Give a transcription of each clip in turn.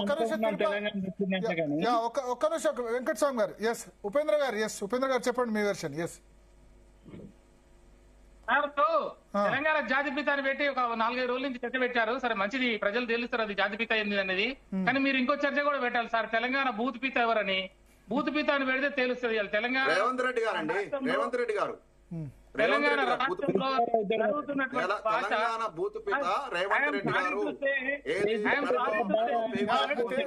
ఒక్క నిమిషం వెంకటస్వామి గారు. ఎస్ ఉపేంద్ర గారు చెప్పండి మీ వెర్షన్. ఎస్ తెలంగాణ జాతిపితాన్ని పెట్టి ఒక 4-5 రోజుల నుంచి చర్చ పెట్టారు. సరే మంచిది, ప్రజలు తెలుస్తారు అది జాతిపిత ఏంది అనేది. కానీ మీరు ఇంకో చర్చ కూడా పెట్టాలి సార్, తెలంగాణ బూత్ పిత ఎవరని. బూత్ పితాన్ని పెడితే తెలుస్తుంది. తెలంగాణ రేవంత్ రెడ్డి గారు తెలంగాణ రాష్ట్రంలో జరుగుతున్నటువంటి భాష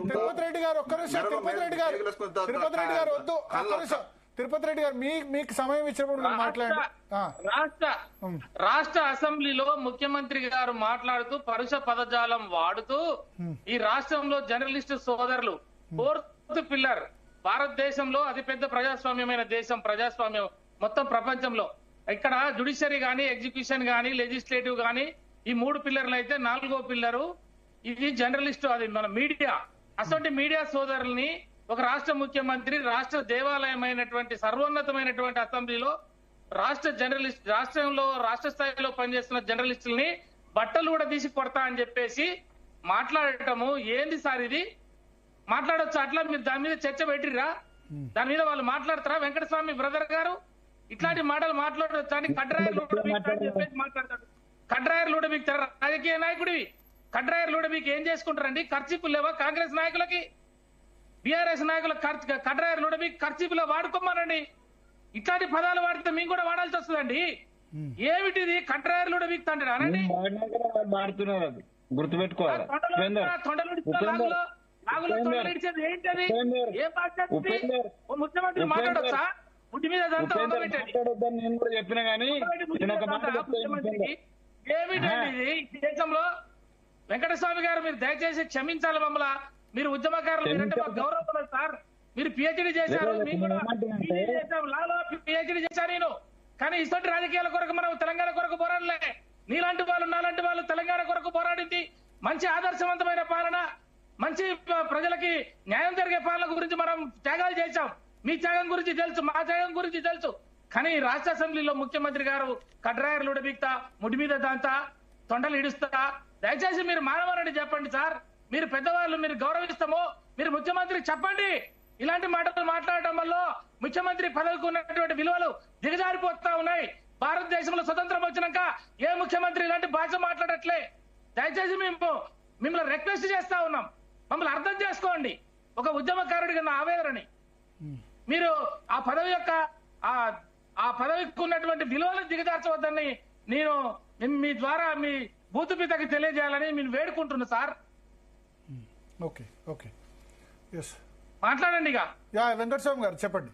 తిరుపతి రెడ్డి గారు ఒక్క నిమిషం. తిరుపతి రెడ్డి గారు మీకు సమయం ఇచ్చినప్పుడు మాట్లాడండి. రాష్ట్ర అసెంబ్లీలో ముఖ్యమంత్రి గారు మాట్లాడుతూ పరుష పదజాలం వాడుతూ ఈ రాష్ట్రంలో జర్నలిస్టు సోదరులు 4th పిల్లర్, భారతదేశంలో అతిపెద్ద ప్రజాస్వామ్యమైన దేశం, ప్రజాస్వామ్యం మొత్తం ప్రపంచంలో. ఇక్కడ జుడిషియరీ గానీ, ఎగ్జిక్యూషన్ గానీ, లెజిస్లేటివ్ గానీ ఈ 3 పిల్లర్లు అయితే 4వ పిల్లరు ఇది జర్నలిస్టు, అది మన మీడియా. అటువంటి మీడియా సోదరుల్ని ఒక రాష్ట్ర ముఖ్యమంత్రి రాష్ట్ర దేవాలయమైనటువంటి సర్వోన్నతమైనటువంటి అసెంబ్లీలో రాష్ట్రంలో రాష్ట్ర స్థాయిలో పనిచేస్తున్న జర్నలిస్టుల్ని బట్టలు కూడా తీసి కొడతా అని చెప్పేసి మాట్లాడటము ఏంది సార్ ఇది? మాట్లాడొచ్చు అట్లా? మీరు దాని మీద చర్చ పెట్టిర్రా? దాని మీద వాళ్ళు మాట్లాడతారా? వెంకటస్వామి బ్రదర్ గారు ఇట్లాంటి మాటలు మాట్లాడవచ్చు అని కడ్రాయర్ మాట్లాడతాడు. కడ్రాయర్ లూడబీక్తారు రాజకీయ నాయకుడివి. కడ్రాయర్ లూడబీకి ఏం చేసుకుంటారండి? ఖర్చీపులు లేవా కాంగ్రెస్ నాయకులకి? బీఆర్ఎస్ నాయకుల కడ్రాయర్ లూడబీకి ఖర్చీపులో వాడుకోమానండి. ఇట్లాంటి పదాలు వాడితే మేము కూడా వాడాల్సి వస్తుందండి. ఏమిటిది? కడ్రాయర్ లూడబీక్ తండ్రి అనండి. గుర్తుపెట్టుకోవాలి. ఏంటది? ఏ భాష? ముఖ్యమంత్రి మాట్లాడొచ్చా? ముట్టి మీద నేను కూడా చెప్పినా గానీ ఏమిటండి ఇది ఈ దేశంలో? వెంకటస్వామి గారు మీరు దయచేసి క్షమించాలి మమ్మల్ని. మీరు ఉద్యమకారులు, మీరంటే మాకు గౌరవం సార్. మీరు పిహెచ్డీ చేశారు, మేము కూడా లాలో పిహెచ్డీ చేశాను నేను. కానీ ఇటువంటి రాజకీయాల కొరకు మనం తెలంగాణ కొరకు పోరాడలే. నీలాంటి వాళ్ళు, నాలాంటి వాళ్ళు తెలంగాణ కొరకు పోరాడింది మంచి ఆదర్శవంతమైన పాలన, మంచి ప్రజలకి న్యాయం జరిగే పాలన గురించి మనం త్యాగాలు చేశాం. మీ త్యాగం గురించి తెలుసు, మా త్యాగం గురించి తెలుసు. కానీ రాష్ట్ర అసెంబ్లీలో ముఖ్యమంత్రి గారు కడ్రాయర్ లూడబీక్తా, ముడి మీద దాంతా, తొండలు ఇడుస్తా. దయచేసి మీరు మానవరండి చెప్పండి సార్. మీరు పెద్దవాళ్ళు, మీరు గౌరవిస్తామో మీరు ముఖ్యమంత్రి చెప్పండి. ఇలాంటి మాటలు మాట్లాడటం వల్ల ముఖ్యమంత్రి పదవికి ఉన్నటువంటి విలువలు దిగజారిపోతా ఉన్నాయి. భారతదేశంలో స్వతంత్రం వచ్చినాక ఏ ముఖ్యమంత్రి ఇలాంటి భాష మాట్లాడట్లే. దయచేసి మేము మిమ్మల్ని రిక్వెస్ట్ చేస్తా ఉన్నాం, మమ్మల్ని అర్థం చేసుకోండి. ఒక ఉద్యమకారుడిగా నా ఆవేదనని మీరు ఆ పదవి యొక్క ఆ పదవికి ఉన్నటువంటి విలువలను దిగజార్చవద్దని నేను మీ ద్వారా మీ భూతపితకి తెలియజేయాలని నేను వేడుకుంటున్నా సార్. ఓకే. మాట్లాడండి. ఇక వెంకటస్వామి గారు చెప్పండి.